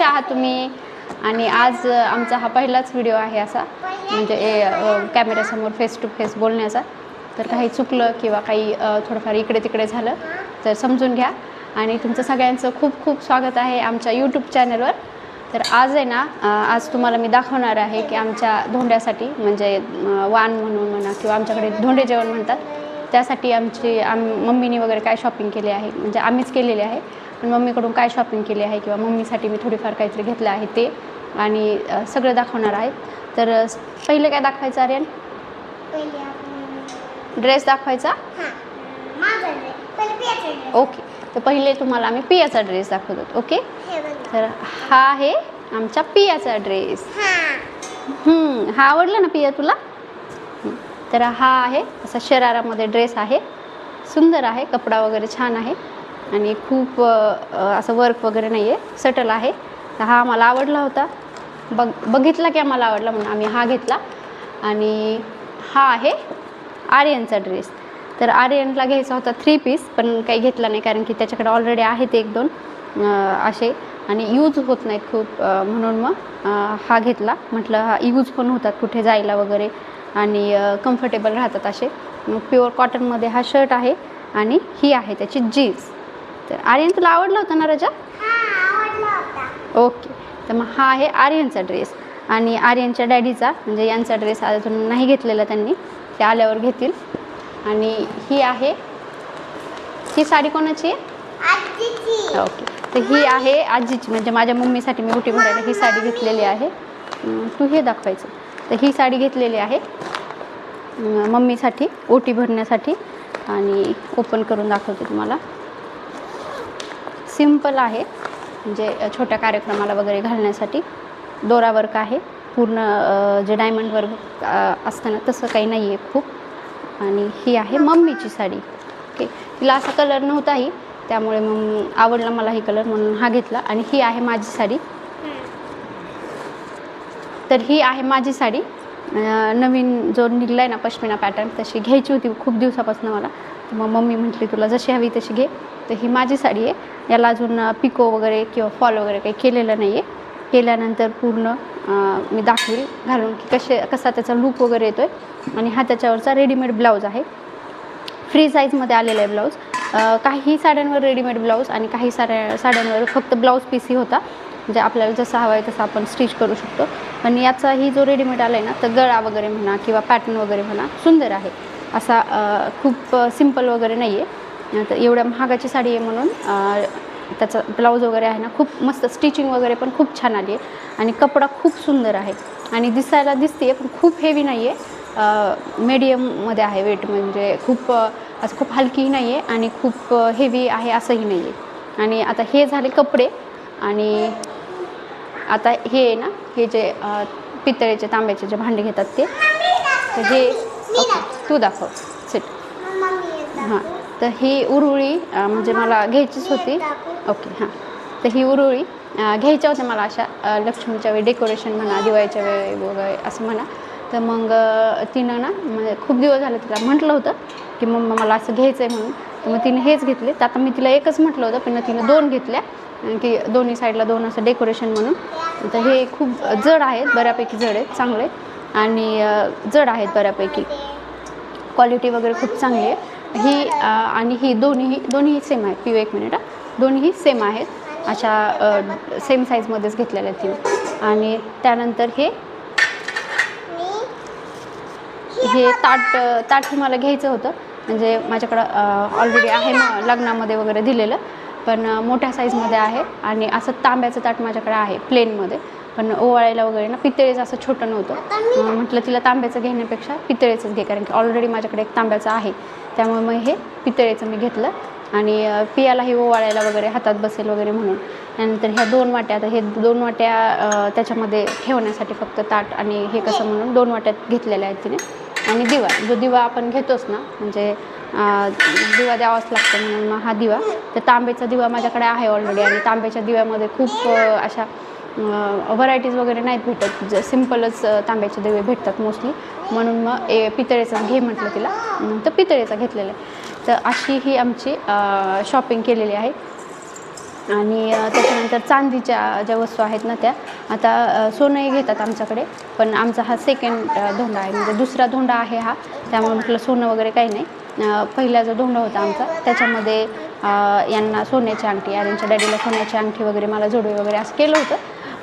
कशा आहात तुम्ही? आणि आज आमचा हा पहिलाच व्हिडिओ आहे असा, म्हणजे कॅमेऱ्यासमोर फेस टू फेस बोलण्याचा. तर काही चुकलं किंवा काही थोडंफार इकडे तिकडे झालं तर समजून घ्या. आणि तुमचं सगळ्यांचं खूप खूप स्वागत आहे आमच्या यूट्यूब चॅनलवर. तर आज आहे ना, आज तुम्हाला मी दाखवणार आहे की आमच्या धोंड्यासाठी, म्हणजे वाण म्हणून म्हणा किंवा आमच्याकडे धोंडे जेवण म्हणतात, त्यासाठी मम्मीने वगैरे काय शॉपिंग केली आहे, म्हणजे आम्हीच केलेली आहे. पण मम्मीकडून काय शॉपिंग केली आहे किंवा मम्मीसाठी मी थोडीफार काहीतरी घेतलं आहे ते, आणि सगळं दाखवणार आहे. तर पहिले काय दाखवायचं आर्यन? ड्रेस दाखवायचा. ओके, तर पहिले तुम्हाला आम्ही पियाचा ड्रेस दाखवतो. ओके, तर हा आहे आमचा पियाचा ड्रेस. हा आवडला ना पिया तुला? तर हा आहे असा शरारामध्ये ड्रेस आहे, सुंदर आहे, कपडा वगैरे छान आहे आणि खूप असं वर्क वगैरे नाही आहे, सटल आहे. तर हा मला आवडला होता, बघितला की आम्हाला आवडला म्हणून आम्ही हा घेतला. आणि हा आहे आर्यनचा ड्रेस. तर आर्यनला घ्यायचा होता 3 पीस, पण काही घेतला नाही कारण की त्याच्याकडे ऑलरेडी आहेत 1-2 असे, आणि यूज होत नाहीत खूप, म्हणून मग हा घेतला. म्हटलं हा यूज पण होतात कुठे जायला वगैरे आणि कम्फर्टेबल राहतात असे. प्युअर कॉटनमध्ये हा शर्ट आहे आणि ही आहे त्याची जीन्स. तर आर्यन तुला आवडला होता ना रजा? ओके, तर मग हा आहे आर्यनचा ड्रेस. आणि आर्यनच्या डॅडीचा, म्हणजे यांचा ड्रेस अजून नाही घेतलेला त्यांनी, ते आल्यावर घेतील. आणि ही साडी कोणाची आहे? आजीची. ओके, तर ही आहे आजीची, म्हणजे माझ्या मम्मीसाठी मी ओटी भरायला ही साडी घेतलेली आहे. तू हे दाखवायचं. तर ही साडी घेतलेली आहे मम्मीसाठी ओटी भरण्यासाठी, आणि ओपन करून दाखवते तुम्हाला. सिंपल आहे, म्हणजे छोट्या कार्यक्रमाला वगैरे घालण्यासाठी. दोरा वर्क आहे पूर्ण, जे डायमंड वर्क असतं ना तसं काही नाही आहे खूप. आणि ही आहे मम्मीची साडी. ओके, तिला असा कलर नव्हताही, त्यामुळे मग आवडला मला ही कलर म्हणून हा घेतला. आणि ही आहे माझी साडी. तर ही आहे माझी साडी, नवीन जो निघला आहे ना पश्मिना पॅटर्न, तशी घ्यायची होती खूप दिवसापासून मला. तर मग मम्मी म्हटली तुला जशी हवी तशी घे. तर ही माझी साडी आहे. याला अजून पिको वगैरे किंवा फॉल वगैरे काही केलेलं नाही आहे. केल्यानंतर पूर्ण मी दाखवेल घालून की कसा त्याचा लूक वगैरे येतो आहे. आणि हा त्याच्यावरचा रेडीमेड ब्लाऊज आहे, फ्री साईजमध्ये आलेला आहे ब्लाऊज. काही साड्यांवर रेडीमेड ब्लाऊज आणि काही साड्यांवर फक्त ब्लाऊज पीसही होता, म्हणजे आपल्याला जसं हवं आहे तसं आपण स्टिच करू शकतो. पण याचाही जो रेडीमेड आला आहे ना, तर गळा वगैरे म्हणा किंवा पॅटर्न वगैरे म्हणा सुंदर आहे. असा खूप सिंपल वगैरे नाही आहे. तर एवढ्या महागाची साडी आहे म्हणून त्याचा ब्लाऊज वगैरे आहे ना खूप मस्त, स्टिचिंग वगैरे पण खूप छान आली आहे. आणि कपडा खूप सुंदर आहे आणि दिसायला दिसते पण खूप हेवी नाही आहे, मीडियममध्ये आहे वेट, म्हणजे खूप असं खूप हलकीही नाही आहे आणि खूप हेवी आहे असंही नाही आहे. आणि आता हे झाले कपडे. आणि आता हे आहे ना, हे जे पितळेचे तांब्याचे जे भांडे घेतात ते, तर हे ओके तू दाखव सेट. हां, तर ही उरुळी म्हणजे मला घ्यायचीच होती. ओके, हां, तर ही उरुळी घ्यायच्या होत्या मला अशा लक्ष्मीच्या वेळी डेकोरेशन म्हणा, दिवाळीच्या वेळी वगैरे असं म्हणा. तर मग तिनं ना, म्हणजे खूप दिवस झाले तिला म्हटलं होतं की मम्मा मला असं घ्यायचं आहे म्हणून. तर मग तिने हेच घेतले. तर आता मी तिला एकच म्हटलं होतं, पण तिनं 2 घेतल्या की दोन्ही साईडला 2 असं डेकोरेशन म्हणून. तर हे खूप जड आहेत, बऱ्यापैकी जड आहेत, चांगले आणि जड आहेत बऱ्यापैकी, क्वालिटी वगैरे खूप चांगली आहे ही. आणि ही दोन्ही सेम आहेत. पिऊ 1 मिनिट. दोन्ही सेम आहेत, अशा सेम साईजमध्येच घेतलेल्या आहेत तिने. आणि त्यानंतर हे ताट मला घ्यायचं होतं, म्हणजे माझ्याकडं ऑलरेडी आहे मग लग्नामध्ये वगैरे दिलेलं, पण मोठ्या साईजमध्ये आहे. आणि असं तांब्याचं ताट माझ्याकडे आहे प्लेनमध्ये, पण ओवाळायला वगैरे ना पितळेचं असं छोटं नव्हतं. म्हटलं तिला तांब्याचं घेण्यापेक्षा पितळेचंच घे, कारण की ऑलरेडी माझ्याकडे एक तांब्याचं आहे, त्यामुळे मग हे पितळेचं मी घेतलं. आणि पियालाही ओवाळायला वगैरे हातात बसेल वगैरे म्हणून. त्यानंतर ह्या 2 वाट्या, आता हे 2 वाट्या त्याच्यामध्ये ठेवण्यासाठी फक्त ताट आणि हे कसं म्हणून 2 वाट्यात घेतलेल्या आहेत तिने. आणि जो दिवा आपण घेतोच ना, म्हणजे दिवा द्यावाच लागतो म्हणून मग हा दिवा. तर तांब्याचा दिवा माझ्याकडे आहे ऑलरेडी, आणि तांब्याच्या दिव्यामध्ये खूप अशा व्हरायटीज वगैरे नाहीत भेटत, सिम्पलच तांब्याचे दिवे भेटतात मोस्टली, म्हणून मग पितळेचा घे म्हटलं तिला, तर पितळेचा घेतलेला आहे. तर अशी ही आमची शॉपिंग केलेली आहे. आणि त्याच्यानंतर चांदीच्या ज्या वस्तू आहेत ना त्या आता सोनंही घेतात आमच्याकडे, पण आमचा हा सेकंड धोंडा आहे, म्हणजे दुसरा धोंडा आहे हा, त्यामुळे म्हटलं सोनं वगैरे काही नाही. पहिला जो धोंडा होता आमचा त्याच्यामध्ये यांना सोन्याची अंगठी, आर्यनच्या डॅडीला सोन्याची अंगठी वगैरे, मला जोडवे वगैरे असं केलं होतं.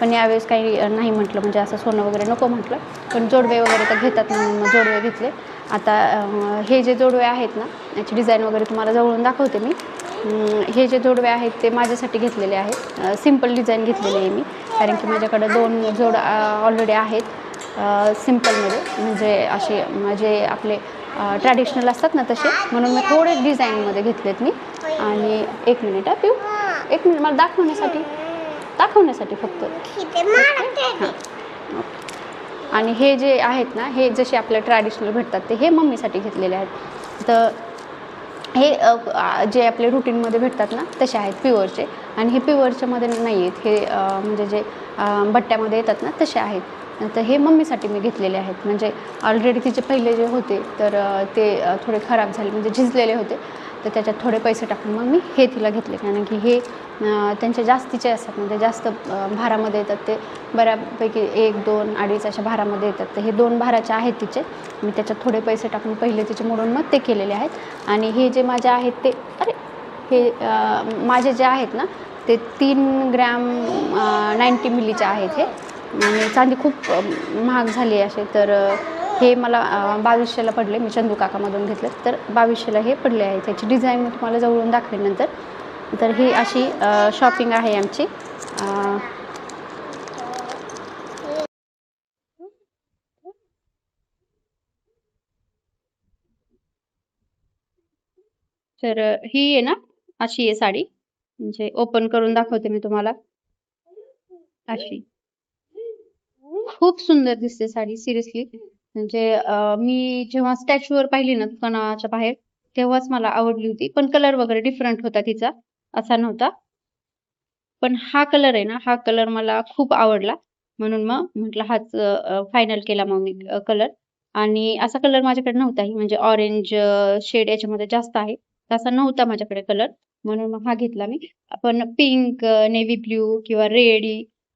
पण यावेळेस काही नाही म्हटलं, म्हणजे असं सोनं वगैरे नको म्हटलं, पण जोडवे वगैरे तर घेतात म्हणून मग जोडवे घेतले. आता हे जे जोडवे आहेत ना याची डिझाईन वगैरे तुम्हाला जवळून दाखवते मी. हे जे जोडवे आहेत ते माझ्यासाठी घेतलेले आहेत, सिम्पल डिझाईन घेतलेली आहे मी, कारण की माझ्याकडं 2 जोड ऑलरेडी आहेत सिम्पलमध्ये, म्हणजे असे म्हणजे आपले ट्रॅडिशनल असतात ना तसे, म्हणून मी थोडे डिझाईनमध्ये घेतलेत मी. आणि 1 मिनिट पिऊ, 1 मिनिट मला दाखवण्यासाठी फक्त. हां. आणि हे जे आहेत ना हे जसे आपल्या ट्रॅडिशनल भेटतात ते हे मम्मीसाठी घेतलेले आहेत. तर हे जे आपले रुटीनमध्ये भेटतात ना तसे आहेत प्युअरचे, आणि हे प्युअरच्यामध्ये नाही आहेत, हे म्हणजे जे बट्ट्यामध्ये येतात ना तसे आहेत. तर हे मम्मीसाठी मी घेतलेले आहेत, म्हणजे ऑलरेडी तिचे पहिले जे होते तर ते थोडे खराब झाले, म्हणजे झिजलेले होते, तर त्याच्यात थोडे पैसे टाकून मग मी हे तिला घेतले, कारण की हे त्यांचे जास्तीचे असतात, म्हणजे जास्त भारामध्ये येतात ते, बऱ्यापैकी 1, 2, 2.5 अशा भारामध्ये येतात. तर हे 2 भाराचे आहेत तिचे, मी त्याच्यात थोडे पैसे टाकून पहिले तिचे मोडून मग ते केलेले आहेत. आणि हे जे माझे आहेत ते हे माझे जे आहेत ना ते 3 ग्रॅम 90 मिलीचे आहेत हे, आणि चांदी खूप महाग झाली असे, तर हे मला 2200ला पडले, मी चंदू काकामधून घेतले, तर 2200ला हे पडले आहेत. त्याची डिझाईन मी तुम्हाला जवळून दाखवेन नंतर. तर ही अशी शॉपिंग आहे आमची. तर ही आहे ना अशी आहे साडी, म्हणजे ओपन करून दाखवते मी तुम्हाला. अशी खूप सुंदर दिसते साडी सिरियसली, म्हणजे मी जेव्हा स्टॅच्यूवर पाहिली ना दुकानाच्या बाहेर तेव्हाच मला आवडली होती, पण कलर वगैरे डिफरंट होता तिचा, असा नव्हता. पण हा कलर आहे ना, हा कलर मला खूप आवडला, म्हणून मग म्हटलं हाच फायनल केला मग मी कलर. आणि असा कलर माझ्याकडे नव्हताही, म्हणजे ऑरेंज शेड याच्यामध्ये जास्त आहे, तसा नव्हता माझ्याकडे कलर, म्हणून मग हा घेतला मी. पण पिंक, नेव्ही ब्ल्यू किंवा रेड,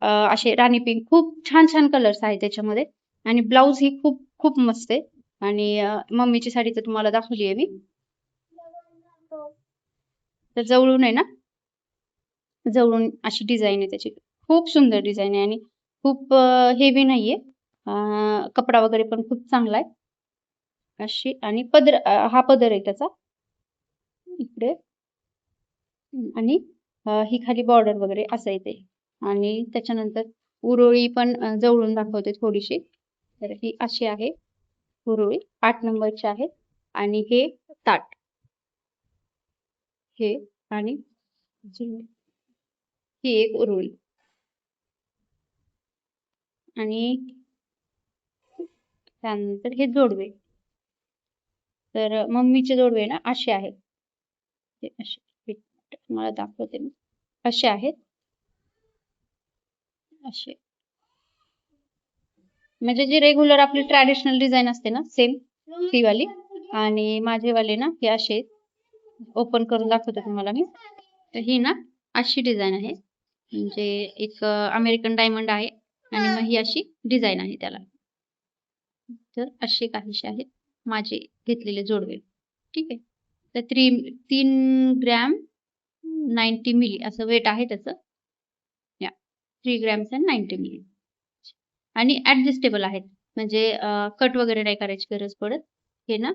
असे राणी पिंक, खूप छान छान कलर्स आहेत त्याच्यामध्ये. आणि ब्लाऊज ही खूप खूप मस्त आहे. आणि मम्मीची साडी तर तुम्हाला दाखवली आहे मी. तर जवळून आहे ना, जवळून अशी डिझाईन आहे त्याची, खूप सुंदर डिझाईन आहे, आणि खूप हेवी नाहीये, कपडा वगैरे पण खूप चांगला आहे अशी. आणि पदर, हा पदर आहे त्याचा इकडे, आणि ही खाली बॉर्डर वगैरे असं येते. आणि त्याच्यानंतर उरोळी पण जवळून दाखवते थोडीशी. तर ही अशी आहे उरोळी, 8 नंबरची आहे. आणि हे ताट, हे, आणि ही एक उरोळी, आणि त्यानंतर हे जोडवे. तर मम्मीचे जोडवे ना असे आहेत, ते असे मला दाखवते मी, असे आहेत असे, म्हणजे जी रेग्युलर आपली ट्रॅडिशनल डिझाईन असते ना सेम ती वाली. आणि माझेवाले ना हे असे, ओपन करून दाखवते तुम्हाला मी. तर ही ना अशी डिझाईन आहे, म्हणजे एक अमेरिकन डायमंड आहे, आणि मग ही अशी डिझाईन आहे त्याला. तर असे काहीसे आहेत माझे घेतलेले जोडवे, ठीक आहे. तर 3 ग्रॅम 90 मिली असं वेट आहे त्याचं, या 3 ग्रॅम्स अँड 90 मिली. आणि ऍडजस्टेबल आहेत, म्हणजे कट वगैरे नाही करायची गरज पडत. हे ना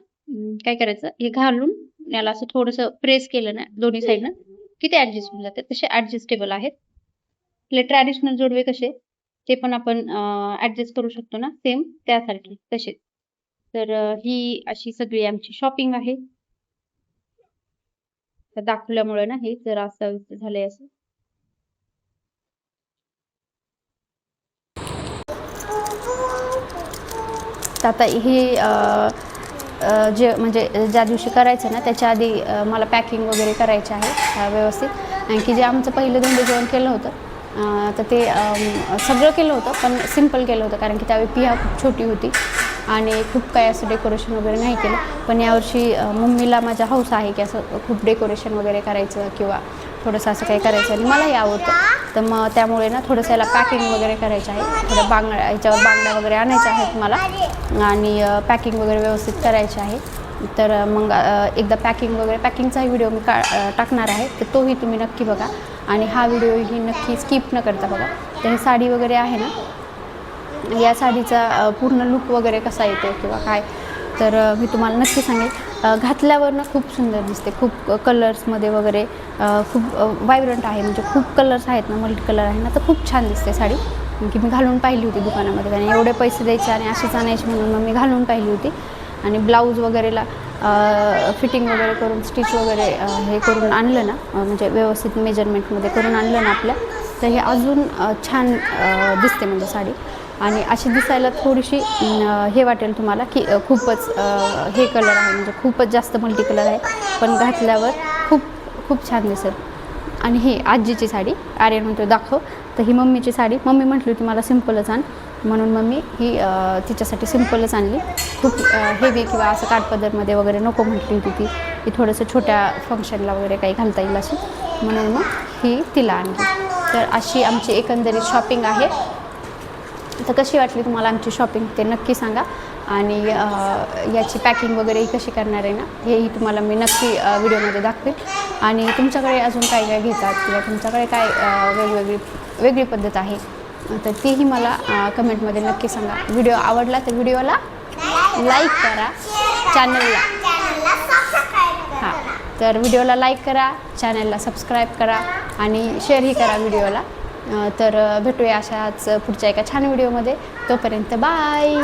काय करायचं, हे घालून याला असं थोडंसं प्रेस केलं ना दोन्ही साईडनं की ते ऍडजस्ट होऊन जाते. तसे ऍडजस्टेबल आहेत. आपले ट्रॅडिशनल जोडवे कसे ते पण आपण ऍडजस्ट करू शकतो ना, सेम त्यासारखे तसेच. तर ही अशी सगळी आमची शॉपिंग आहे. तर दाखवल्यामुळे ना हे जरा असं झालंय असं. आता हे जे म्हणजे ज्या दिवशी करायचं ना त्याच्या आधी मला पॅकिंग वगैरे करायचे आहे व्यवस्थित. आणि की जे आमचं पहिलं धोंडे जेवण केलं होतं तर ते सगळं केलं होतं, पण सिम्पल केलं होतं, कारण की त्यावेळी पिया खूप छोटी होती आणि खूप काही असं डेकोरेशन वगैरे नाही केलं. पण यावर्षी मम्मीला माझ्या हौस आहे की असं खूप डेकोरेशन वगैरे करायचं, किंवा थोडंसं असं काही करायचं आणि मलाही आवडतं. तर मग त्यामुळे ना थोडंसं याला पॅकिंग वगैरे करायचं आहे. थोडं याच्यावर बांगड्या वगैरे आणायच्या आहेत मला आणि पॅकिंग वगैरे व्यवस्थित करायची आहे. तर मग एकदा पॅकिंगचाही व्हिडिओ मी टाकणार आहे, तर तोही तुम्ही नक्की बघा आणि हा व्हिडिओही नक्की स्किप न करता बघा. तर हे साडी वगैरे आहे ना, या साडीचा पूर्ण लुक वगैरे कसा येतो किंवा काय, तर मी तुम्हाला नक्की सांगेल. घातल्यावर ना खूप सुंदर दिसते, खूप कलर्समध्ये वगैरे खूप वायब्रंट आहे, म्हणजे खूप कलर्स आहेत ना, मल्टी कलर आहे ना, तर खूप छान दिसते साडी. की मी घालून पाहिली होती दुकानामध्ये आणि एवढे पैसे द्यायचे आणि अशीच आणायची म्हणून मग मी घालून पाहिली होती. आणि ब्लाऊज वगैरेला फिटिंग वगैरे करून स्टिच वगैरे हे करून आणलं ना, म्हणजे व्यवस्थित मेजरमेंटमध्ये करून आणलं ना आपल्या, तर हे अजून छान दिसते म्हणजे साडी. आणि अशी दिसायला थोडीशी हे वाटेल तुम्हाला की खूपच हे कलर आहे, म्हणजे खूपच जास्त मल्टी कलर आहे, पण घातल्यावर खूप खूप छान दिसेल. आणि ही आजीची साडी, आर्यन म्हणतो दाखव, तर ही मम्मीची साडी. मम्मी म्हटली होती मला सिम्पलच आण, म्हणून मम्मी ही तिच्यासाठी सिम्पलच आणली. खूप हेवी किंवा असं काठपदरमध्ये वगैरे नको म्हटली होती ती थोडंसं छोट्या फंक्शनला वगैरे काही घालता येईल अशी, म्हणून मग ही तिला आणली. तर अशी आमची एकंदरीत शॉपिंग आहे. तर कशी वाटली तुम्हाला आमची शॉपिंग ते नक्की सांगा. आणि याची पॅकिंग वगैरे कशी करणार आहे ना, हेही तुम्हाला मी नक्की व्हिडिओमध्ये दाखवेन. आणि तुमच्याकडे अजून काय काय घेतात किंवा तुमच्याकडे काय वेगळी पद्धत आहे, तर तीही मला कमेंटमध्ये नक्की सांगा. व्हिडिओ आवडला तर व्हिडिओला लाईक करा, चॅनलला हां, तर व्हिडिओला लाईक करा, चॅनलला सबस्क्राईब करा आणि शेअरही करा व्हिडिओला. तर भेटूया अशाच पुढच्या एका छान व्हिडिओमध्ये. तोपर्यंत बाय.